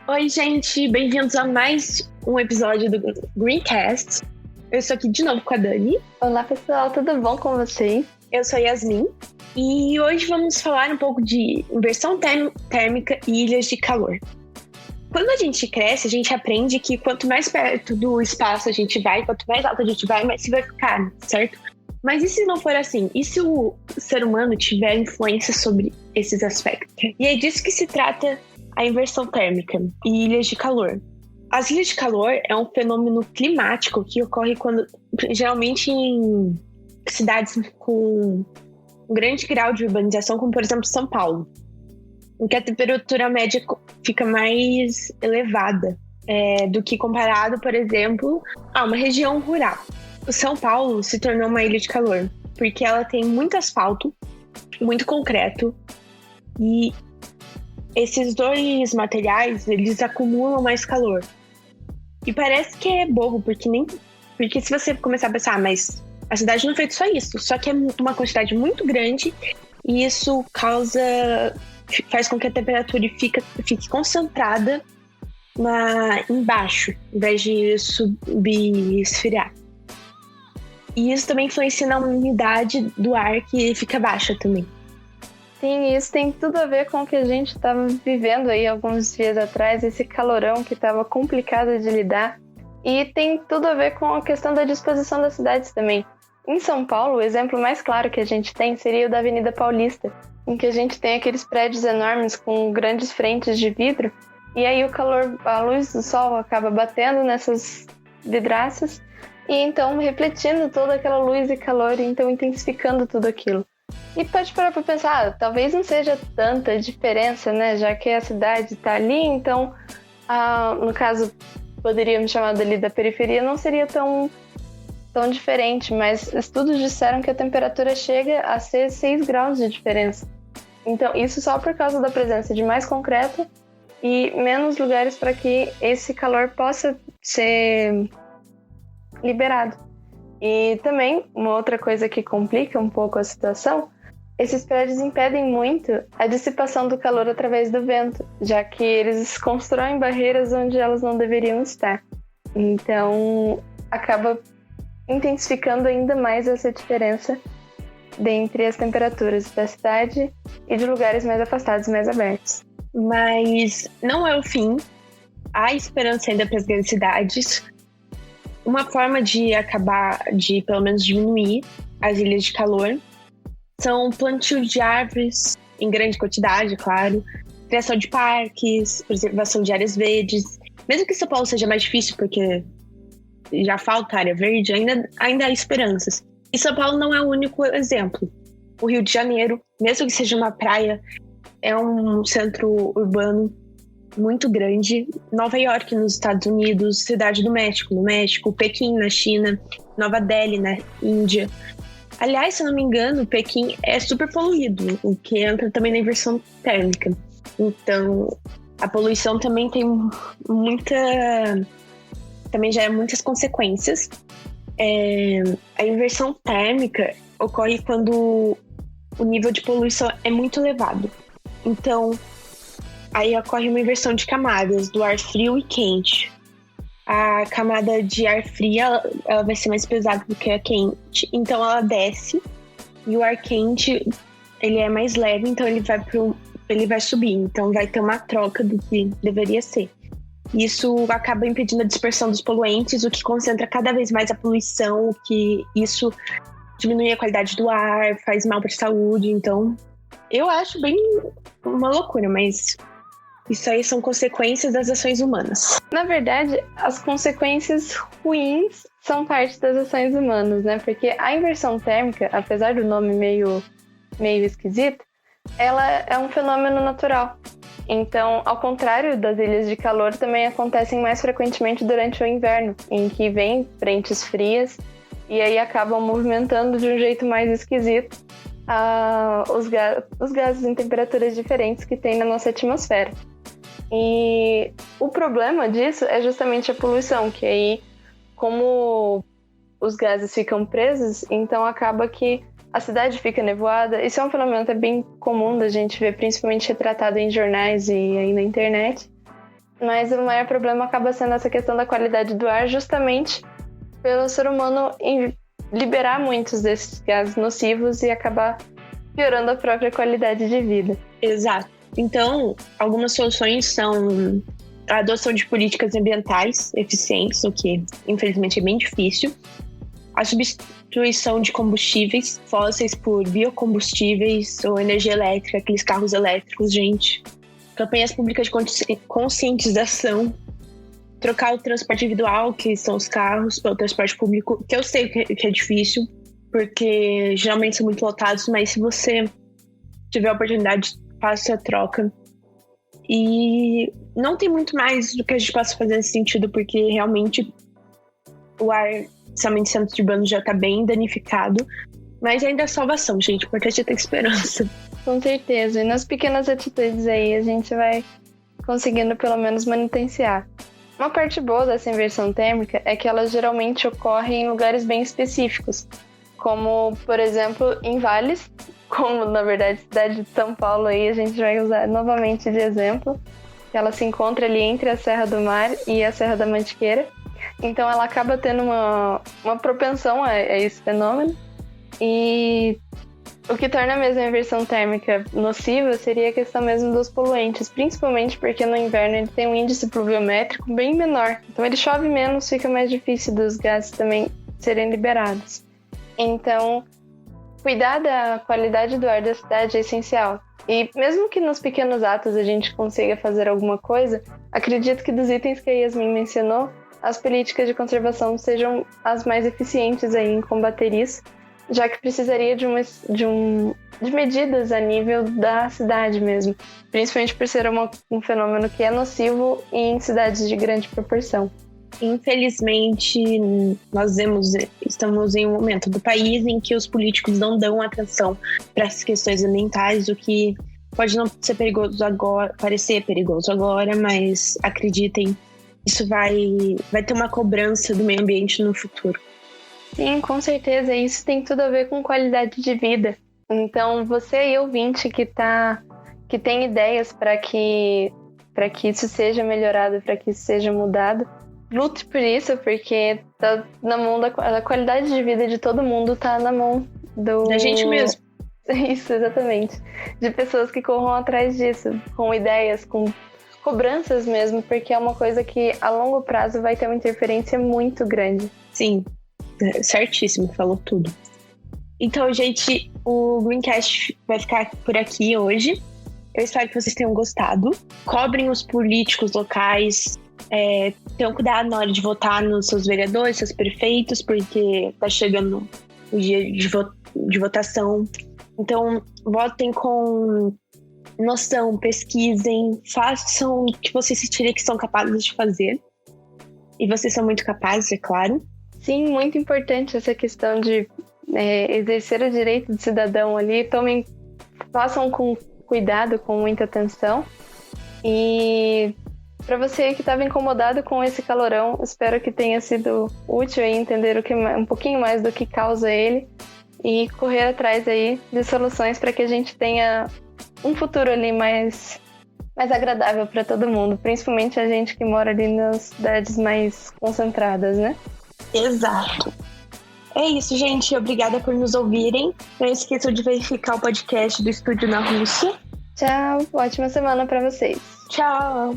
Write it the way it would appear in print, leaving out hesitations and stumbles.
Oi, gente, bem-vindos a mais um episódio do Greencast. Eu estou aqui de novo com a Dani. Olá, pessoal, tudo bom com vocês? Eu sou a Yasmin e hoje vamos falar um pouco de inversão térmica e ilhas de calor. Quando a gente cresce, a gente aprende que quanto mais perto do espaço a gente vai, quanto mais alto a gente vai, mais se vai ficar, certo? Mas e se não for assim? E se o ser humano tiver influência sobre esses aspectos? E é disso que se trata a inversão térmica e ilhas de calor. As ilhas de calor é um fenômeno climático que ocorre geralmente em cidades com um grande grau de urbanização, como por exemplo São Paulo, em que a temperatura média fica mais elevada do que comparado, por exemplo, a uma região rural. O São Paulo se tornou uma ilha de calor porque ela tem muito asfalto, muito concreto, e esses dois materiais, eles acumulam mais calor. E parece que é bobo, porque se você começar a pensar, mas a cidade não é feita só isso, só que é uma quantidade muito grande e isso faz com que a temperatura fique concentrada embaixo, em vez de subir e esfriar. E isso também influencia na umidade do ar, que fica baixa também. Sim, isso tem tudo a ver com o que a gente estava vivendo aí alguns dias atrás, esse calorão que estava complicado de lidar. E tem tudo a ver com a questão da disposição das cidades também. Em São Paulo, o exemplo mais claro que a gente tem seria o da Avenida Paulista, em que a gente tem aqueles prédios enormes com grandes frentes de vidro, e aí a luz do sol acaba batendo nessas vidraças, e então refletindo toda aquela luz e calor, e então intensificando tudo aquilo. E pode parar para pensar, talvez não seja tanta diferença, né? Já que a cidade está ali, então, no caso, poderíamos chamar dali da periferia, não seria tão diferente, mas estudos disseram que a temperatura chega a ser 6 graus de diferença. Então, isso só por causa da presença de mais concreto e menos lugares para que esse calor possa ser liberado. E também, uma outra coisa que complica um pouco a situação, esses prédios impedem muito a dissipação do calor através do vento, já que eles constroem barreiras onde elas não deveriam estar. Então, acaba intensificando ainda mais essa diferença dentre as temperaturas da cidade e de lugares mais afastados, mais abertos. Mas não é o fim. Há esperança ainda para as grandes cidades. Uma forma de pelo menos diminuir as ilhas de calor são plantio de árvores em grande quantidade, claro, criação de parques, preservação de áreas verdes. Mesmo que São Paulo seja mais difícil, porque já falta área verde, ainda há esperanças. E São Paulo não é o único exemplo. O Rio de Janeiro, mesmo que seja uma praia, é um centro urbano muito grande. Nova York, nos Estados Unidos, Cidade do México, no México, Pequim, na China, Nova Delhi, na Índia. Aliás, se eu não me engano, Pequim é super poluído, o que entra também na inversão térmica. Então, a poluição também tem também gera muitas consequências. A inversão térmica ocorre quando o nível de poluição é muito elevado. Então, aí ocorre uma inversão de camadas, do ar frio e quente. A camada de ar fria, ela vai ser mais pesada do que a quente, então ela desce, e o ar quente, ele é mais leve, então ele vai subir, então vai ter uma troca do que deveria ser. Isso acaba impedindo a dispersão dos poluentes, o que concentra cada vez mais a poluição, que isso diminui a qualidade do ar, faz mal para a saúde. Então, eu acho bem uma loucura, mas isso aí são consequências das ações humanas. Na verdade, as consequências ruins são parte das ações humanas, né? Porque a inversão térmica, apesar do nome meio esquisito, ela é um fenômeno natural. Então, ao contrário das ilhas de calor, também acontecem mais frequentemente durante o inverno, em que vêm frentes frias e aí acabam movimentando de um jeito mais esquisito os gases em temperaturas diferentes que tem na nossa atmosfera. E o problema disso é justamente a poluição, que aí, como os gases ficam presos, então acaba que a cidade fica nevoada. Isso é um fenômeno até bem comum da gente ver, principalmente retratado em jornais e aí na internet. mas o maior problema acaba sendo essa questão da qualidade do ar, justamente pelo ser humano liberar muitos desses gases nocivos e acabar piorando a própria qualidade de vida. Exato. Então, algumas soluções são a adoção de políticas ambientais eficientes, o que infelizmente é bem difícil, a substituição de combustíveis fósseis por biocombustíveis ou energia elétrica, aqueles carros elétricos, gente. Campanhas públicas de conscientização, trocar o transporte individual, que são os carros, pelo transporte público, que eu sei que é difícil, porque geralmente são muito lotados, mas se você tiver a oportunidade, faça a troca. E não tem muito mais do que a gente possa fazer nesse sentido, porque realmente o ar, principalmente centro urbano, já está bem danificado, mas ainda é salvação, gente, o importante é ter esperança. Com certeza, e nas pequenas atitudes aí a gente vai conseguindo pelo menos manutenciar. Uma parte boa dessa inversão térmica é que ela geralmente ocorre em lugares bem específicos, como, por exemplo, em vales, como, na verdade, a cidade de São Paulo aí, a gente vai usar novamente de exemplo, que ela se encontra ali entre a Serra do Mar e a Serra da Mantiqueira. Então, ela acaba tendo uma propensão a esse fenômeno. E o que torna mesmo a inversão térmica nociva seria a questão mesmo dos poluentes, principalmente porque no inverno ele tem um índice pluviométrico bem menor. Então, ele chove menos, fica mais difícil dos gases também serem liberados. Então, cuidar da qualidade do ar da cidade é essencial. E mesmo que nos pequenos atos a gente consiga fazer alguma coisa, acredito que dos itens que a Yasmin mencionou, as políticas de conservação sejam as mais eficientes aí em combater isso, já que precisaria de medidas a nível da cidade mesmo, principalmente por ser um fenômeno que é nocivo em cidades de grande proporção. Infelizmente, estamos em um momento do país em que os políticos não dão atenção para as questões ambientais, o que pode não ser perigoso agora, parecer perigoso agora, mas acreditem, isso vai ter uma cobrança do meio ambiente no futuro. Sim, com certeza, isso tem tudo a ver com qualidade de vida. Então, você aí, ouvinte, que tem ideias para que isso seja melhorado, para que isso seja mudado, lute por isso, porque tá na mão a qualidade de vida de todo mundo tá na mão da gente mesmo. Isso, exatamente. De pessoas que corram atrás disso, com ideias, com cobranças mesmo, porque é uma coisa que a longo prazo vai ter uma interferência muito grande. Sim, certíssimo, falou tudo. Então, gente, o Greencast vai ficar por aqui hoje. Eu espero que vocês tenham gostado. Cobrem os políticos locais, tenham cuidado na hora de votar nos seus vereadores, seus prefeitos, porque tá chegando o dia de votação. Então, votem com noção, pesquisem, façam o que vocês sentirem que são capazes de fazer. E vocês são muito capazes, é claro. Sim, muito importante essa questão de exercer o direito de cidadão ali. Façam com cuidado, com muita atenção. E para você que estava incomodado com esse calorão, espero que tenha sido útil aí entender um pouquinho mais do que causa ele e correr atrás aí de soluções para que a gente tenha um futuro ali mais agradável para todo mundo, principalmente a gente que mora ali nas cidades mais concentradas, né? Exato. É isso, gente. Obrigada por nos ouvirem. Não esqueçam de verificar o podcast do Estúdio na Rússia. Tchau. Ótima semana para vocês. Tchau.